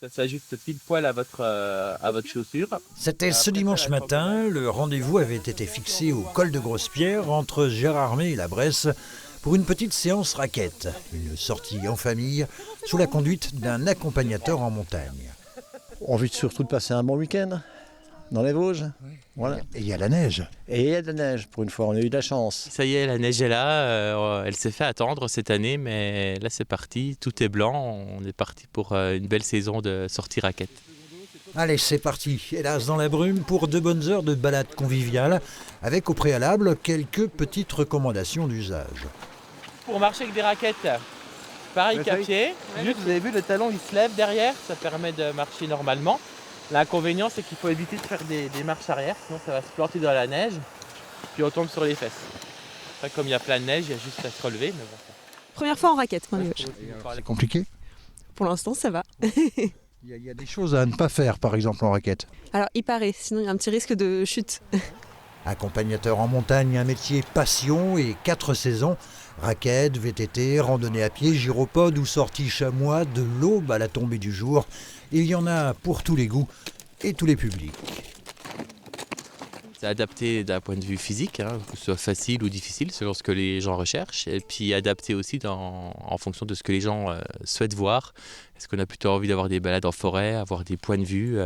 Ça s'ajuste pile poil à votre chaussure. C'était ce dimanche matin, le rendez-vous avait été fixé au col de Grosse-Pierre entre Gérardmer et la Bresse pour une petite séance raquette, une sortie en famille sous la conduite d'un accompagnateur en montagne. Envie surtout de passer un bon week-end dans les Vosges. Voilà. Et il y a la neige. Et il y a de la neige, pour une fois, on a eu de la chance. Ça y est, la neige est là, elle s'est fait attendre cette année, mais là c'est parti, tout est blanc, on est parti pour une belle saison de sortie raquette. Allez, c'est parti, hélas dans la brume, pour 2 bonnes heures de balade conviviale, avec au préalable quelques petites recommandations d'usage. Pour marcher avec des raquettes, pareil qu'à pied, juste vous avez vu le talon il se lève derrière, ça permet de marcher normalement. L'inconvénient c'est qu'il faut éviter de faire des marches arrière, sinon ça va se planter dans la neige, puis on tombe sur les fesses. Après, comme il y a plein de neige, il y a juste à se relever. Mais bon. Première fois en raquette, dans les Vosges. C'est compliqué. Pour l'instant, ça va. Il y a des choses à ne pas faire, par exemple en raquette. Alors, il paraît, sinon il y a un petit risque de chute. Accompagnateur en montagne, un métier passion et 4 saisons. Raquette, VTT, randonnée à pied, gyropode ou sortie chamois, de l'aube à la tombée du jour. Il y en a pour tous les goûts et tous les publics. C'est adapté d'un point de vue physique, que ce soit facile ou difficile selon ce que les gens recherchent. Et puis adapté aussi en fonction de ce que les gens souhaitent voir. Est-ce qu'on a plutôt envie d'avoir des balades en forêt, avoir des points de vue,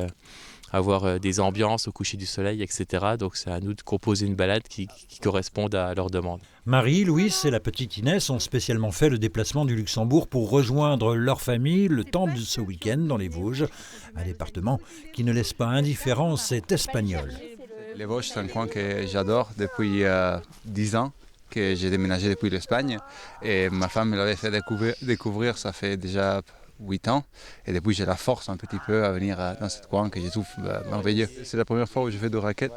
avoir des ambiances au coucher du soleil, etc. Donc c'est à nous de composer une balade qui corresponde à leurs demandes. Marie, Louis et la petite Inès ont spécialement fait le déplacement du Luxembourg pour rejoindre leur famille le temps de ce week-end dans les Vosges. Un département qui ne laisse pas indifférent cet Espagnol. Les Vosges, c'est un coin que j'adore depuis 10 ans, que j'ai déménagé depuis l'Espagne. Et ma femme me l'avait fait découvrir, ça fait déjà 8 ans. Et depuis, j'ai la force un petit peu à venir dans ce coin que je trouve merveilleux. C'est la première fois où je fais des raquettes.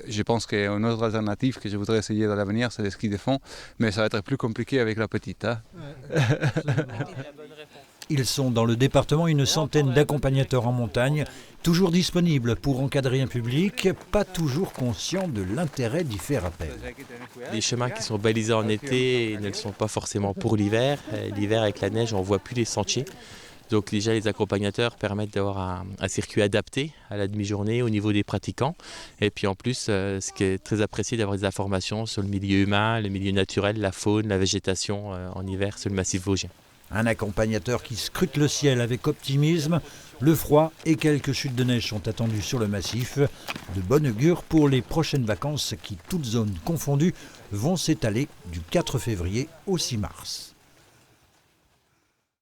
Je pense qu'une autre alternative que je voudrais essayer dans l'avenir, c'est le ski de fond. Mais ça va être plus compliqué avec la petite. Ils sont dans le département une centaine d'accompagnateurs en montagne, toujours disponibles pour encadrer un public, pas toujours conscients de l'intérêt d'y faire appel. Les chemins qui sont balisés en été ne le sont pas forcément pour l'hiver. L'hiver avec la neige, on ne voit plus les sentiers. Donc déjà, les accompagnateurs permettent d'avoir un circuit adapté à la demi-journée au niveau des pratiquants. Et puis en plus, ce qui est très apprécié, d'avoir des informations sur le milieu humain, le milieu naturel, la faune, la végétation en hiver sur le massif vosgien. Un accompagnateur qui scrute le ciel avec optimisme. Le froid et quelques chutes de neige sont attendus sur le massif. De bonne augure pour les prochaines vacances qui, toutes zones confondues, vont s'étaler du 4 février au 6 mars.